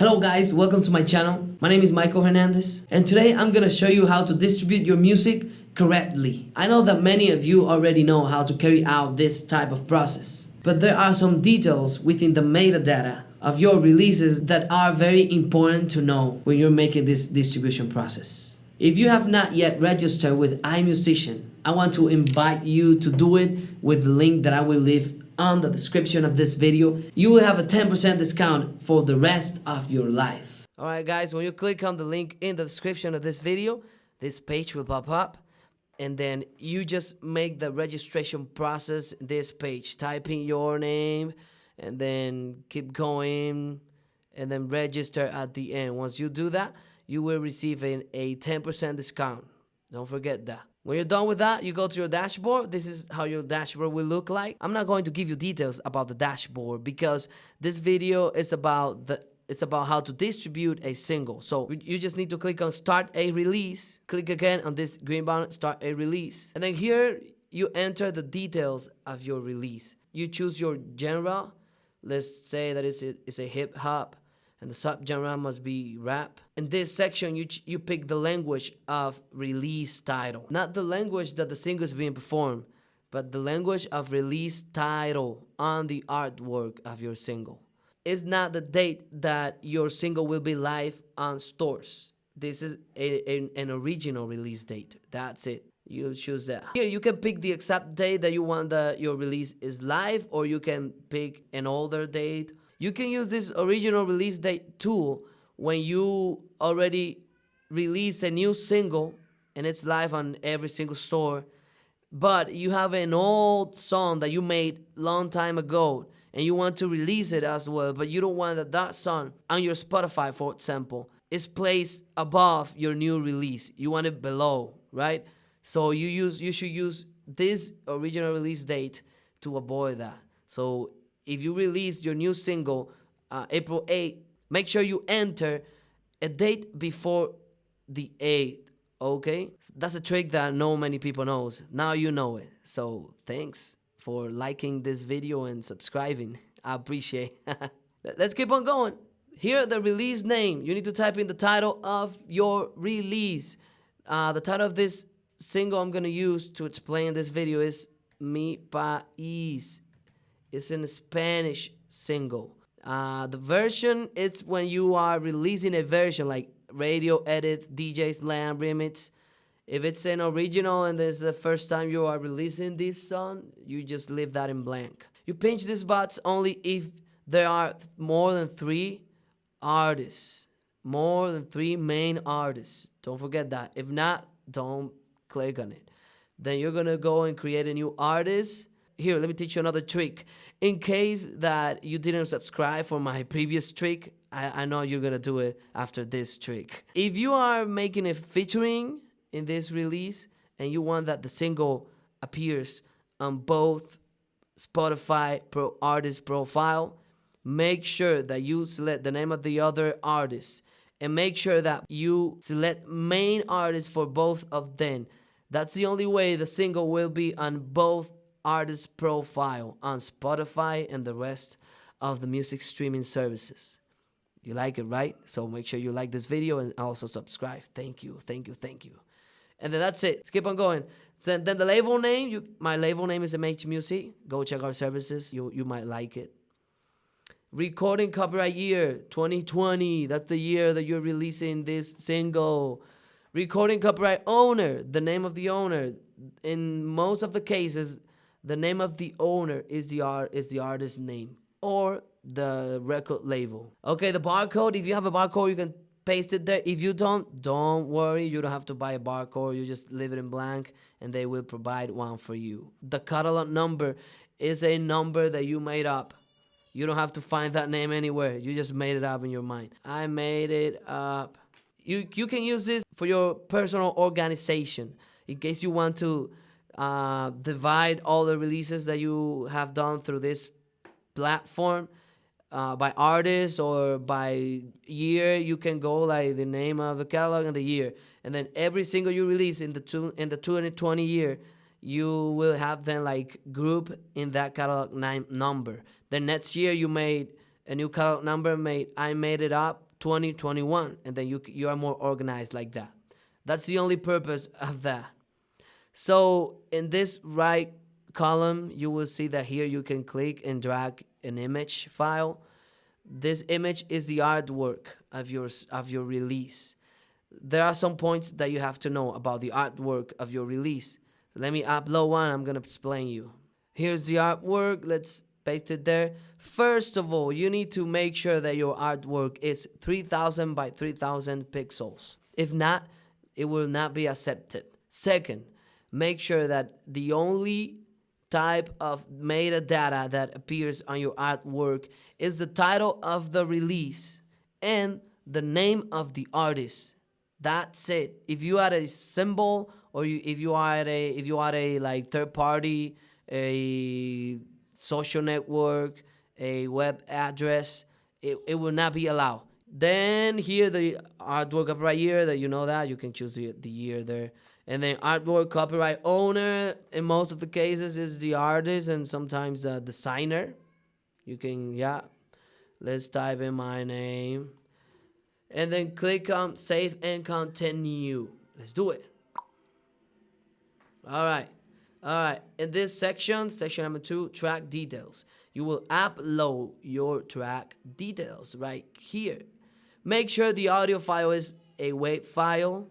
Hello guys, welcome to my channel. My name is Michael Hernandez and today I'm gonna show you how to distribute your music correctly. I know that many of you already know how to carry out this type of process, but there are some details within the metadata of your releases that are very important to know when you're making this distribution process. If you have not yet registered with iMusician, I want to invite you to do it with the link that I will leave on the description of this video. You will have a 10% discount for the rest of your life. Alright guys, when you click on the link in the description of this video, this page will pop up and then you just make the registration process in this page. Type in your name and then keep going and then register at the end. Once you do that, you will receive a 10% discount. Don't forget that. When you're done with that, you go to your dashboard. This is how your dashboard will look like. I'm not going to give you details about the dashboard because this video is about how to distribute a single. So you just need to click on Start a Release. Click again on this green button, Start a Release. And then here you enter the details of your release. You choose your genre. Let's say that it's a hip hop. And the subgenre must be rap. In this section, you pick the language of release title. Not the language that the single is being performed, but the language of release title on the artwork of your single. It's not the date that your single will be live on stores. This is an original release date. That's it. You choose that. Here you can pick the exact date that you want that your release is live, or you can pick an older date. You can use this original release date tool when you already release a new single and it's live on every single store, but you have an old song that you made long time ago and you want to release it as well, but you don't want that song on your Spotify, for example, is placed above your new release. You want it below, right? So you should use this original release date to avoid that. So if you release your new single April 8th, make sure you enter a date before the 8th, okay? That's a trick that not many people knows. Now you know it. So thanks for liking this video and subscribing. I appreciate it. Let's keep on going. Here, the release name. You need to type in the title of your release. The title of this single I'm going to use to explain this video is Mi País. It's in a Spanish single. The version, it's when you are releasing a version like radio edit, DJ slam, remix. If it's an original and this is the first time you are releasing this song, you just leave that in blank. You pinch these bots only if there are more than 3 artists. More than 3 main artists. Don't forget that. If not, don't click on it. Then you're going to go and create a new artist. Here, let me teach you another trick. In case that you didn't subscribe for my previous trick, I know you're going to do it after this trick. If you are making a featuring in this release and you want that the single appears on both Spotify artist profile, make sure that you select the name of the other artist and make sure that you select main artist for both of them. That's the only way the single will be on both artist profile on Spotify and the rest of the music streaming services. You like it, right? So make sure you like this video and also subscribe. Thank you, thank you, thank you. And then that's it. Let's keep on going. So then the label name, my label name is MH Music. Go check our services. You might like it. Recording copyright year 2020. That's the year that you're releasing this single. Recording copyright owner, the name of the owner. In most of the cases, the name of the owner is the artist's name or the record label. Okay, the barcode. If you have a barcode, you can paste it there. If you don't worry. You don't have to buy a barcode. You just leave it in blank and they will provide one for you. The catalog number is a number that you made up. You don't have to find that name anywhere. You just made it up in your mind. I made it up. You can use this for your personal organization in case you want to divide all the releases that you have done through this platform by artist or by year. You can go like the name of the catalog and the year, and then every single you release in the 2020 year, you will have them like group in that catalog number. Then next year you made a new catalog number. I made it up 2021, and then you are more organized like that. That's the only purpose of that. So in this right column, you will see that here you can click and drag an image file. This image is the artwork of your release. There are some points that you have to know about the artwork of your release. Let me upload one. I'm gonna explain you. Here's the artwork. Let's paste it there. First of all, you need to make sure that your artwork is 3000 by 3000 pixels. If not, it will not be accepted. Second, make sure that the only type of metadata that appears on your artwork is the title of the release and the name of the artist. That's it. If you add a symbol, or if you add a like third party, a social network, a web address, it will not be allowed. Then here the artwork copyright year, that you know that you can choose the year there. And then artwork copyright owner, in most of the cases, is the artist and sometimes the designer. You can, let's type in my name. And then click on save and continue. Let's do it. All right. In this section number 2, track details, you will upload your track details right here. Make sure the audio file is a WAV file.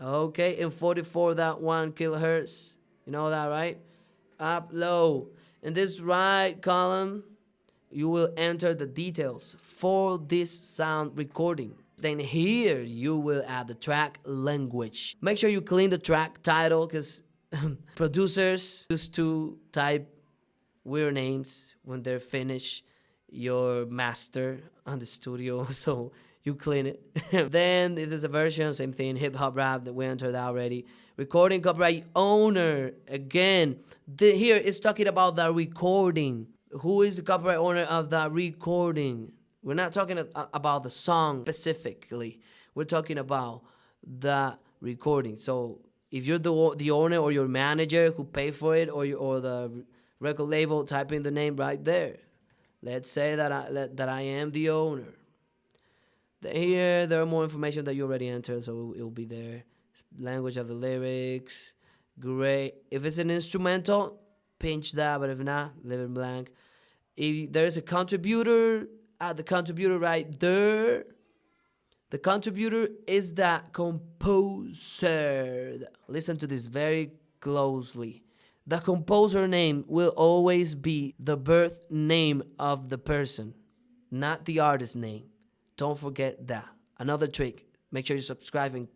Okay, in 44.1 kilohertz. You know that, right? Upload. In this right column, you will enter the details for this sound recording. Then here you will add the track language. Make sure you clean the track title, because producers used to type weird names when they're finished your master on the studio. So you clean it. Then this is a version, same thing, hip hop rap that we entered already. Recording copyright owner, again, here it's talking about the recording. Who is the copyright owner of the recording? We're not talking about the song specifically. We're talking about the recording. So if you're the owner or your manager who paid for it, or the record label, type in the name right there. Let's say that I am the owner. Here, there are more information that you already entered, so it will be there. Language of the lyrics, great. If it's an instrumental, pinch that, but if not, leave it blank. If there's a contributor, add the contributor right there. The contributor is the composer. Listen to this very closely. The composer name will always be the birth name of the person, not the artist name. Don't forget that. Another trick, make sure you subscribe and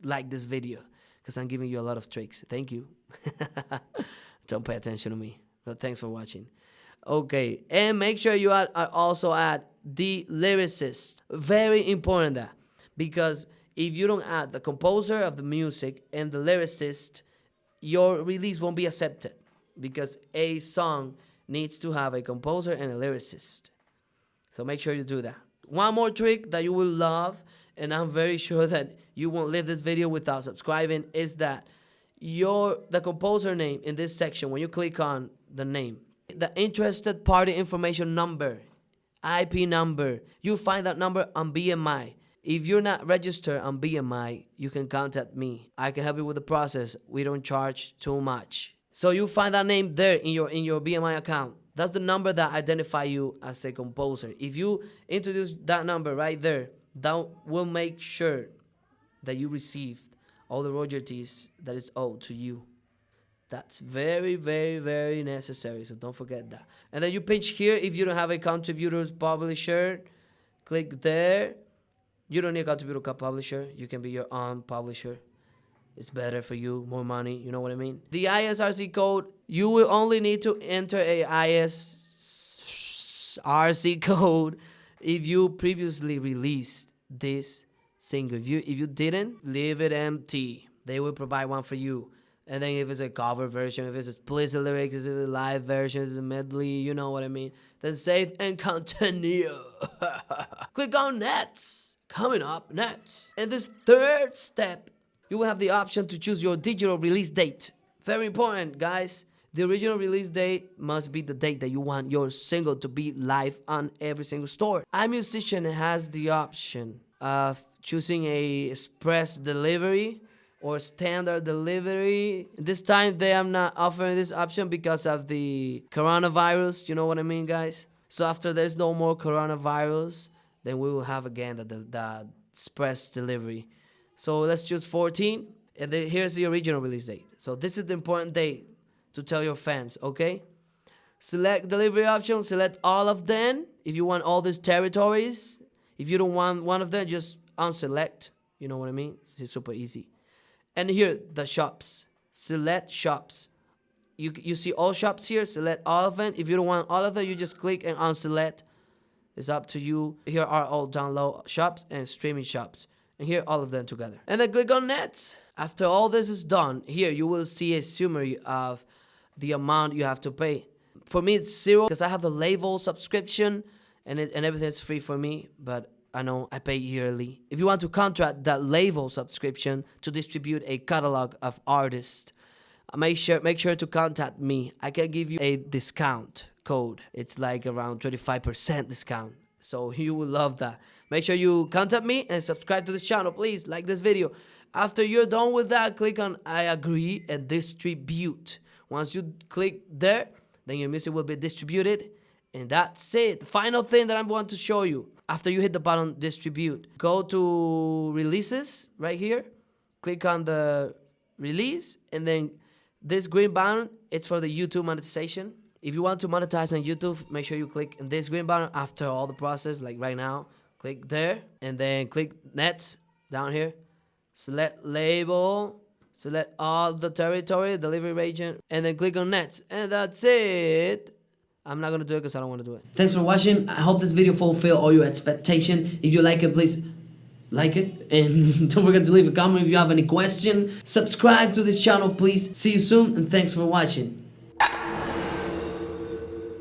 like this video, because I'm giving you a lot of tricks. Thank you. Don't pay attention to me, but thanks for watching. Okay, and make sure you also add the lyricist. Very important that, because if you don't add the composer of the music and the lyricist, your release won't be accepted, because a song needs to have a composer and a lyricist. So make sure you do that. One more trick that you will love, and I'm very sure that you won't leave this video without subscribing, is that the composer name in this section, when you click on the name, the interested party information number, IP number, you find that number on BMI. If you're not registered on BMI, you can contact me. I can help you with the process. We don't charge too much. So you find that name there in your BMI account. That's the number that identifies you as a composer. If you introduce that number right there, that will make sure that you received all the royalties that is owed to you. That's very, very, very necessary, so don't forget that. And then you pinch here if you don't have a contributor's publisher. Click there. You don't need a contributor publisher. You can be your own publisher. It's better for you, more money, you know what I mean? The ISRC code, you will only need to enter a ISRC code if you previously released this single. If you didn't, leave it empty. They will provide one for you. And then if it's a cover version, if it's explicit lyrics, if it's a live version, if it's a medley, you know what I mean? Then save and continue. Click on next. Coming up next. In this third step, you will have the option to choose your digital release date. Very important, guys. The original release date must be the date that you want your single to be live on every single store. iMusician has the option of choosing a express delivery or standard delivery. This time they are not offering this option because of the coronavirus. You know what I mean, guys? So after there's no more coronavirus, then we will have again the express delivery. So let's choose 14, and then here's the original release date. So this is the important date to tell your fans, okay? Select delivery option, select all of them if you want all these territories. If you don't want one of them, just unselect. You know what I mean? It's super easy. And here, the shops. Select shops. You see all shops here, select all of them. If you don't want all of them, you just click and unselect. It's up to you. Here are all download shops and streaming shops. And here, all of them together. And then click on Next. After all this is done, here you will see a summary of the amount you have to pay. For me, it's $0 because I have the label subscription and everything is free for me, but I know I pay yearly. If you want to contract that label subscription to distribute a catalog of artists, make sure to contact me. I can give you a discount code. It's like around 25% discount. So you will love that. Make sure you contact me and subscribe to this channel. Please like this video. After you're done with that, click on I agree and distribute. Once you click there, then your music will be distributed. And that's it. The final thing that I want to show you. After you hit the button distribute, go to releases right here. Click on the release, and then this green button, it's for the YouTube monetization. If you want to monetize on YouTube, make sure you click on this green button after all the process, like right now. Click there, and then click Next down here. Select label, select all the territory, delivery region, and then click on Next. And that's it. I'm not going to do it because I don't want to do it. Thanks for watching. I hope this video fulfilled all your expectation. If you like it, please like it. And don't forget to leave a comment if you have any question. Subscribe to this channel, please. See you soon, and thanks for watching.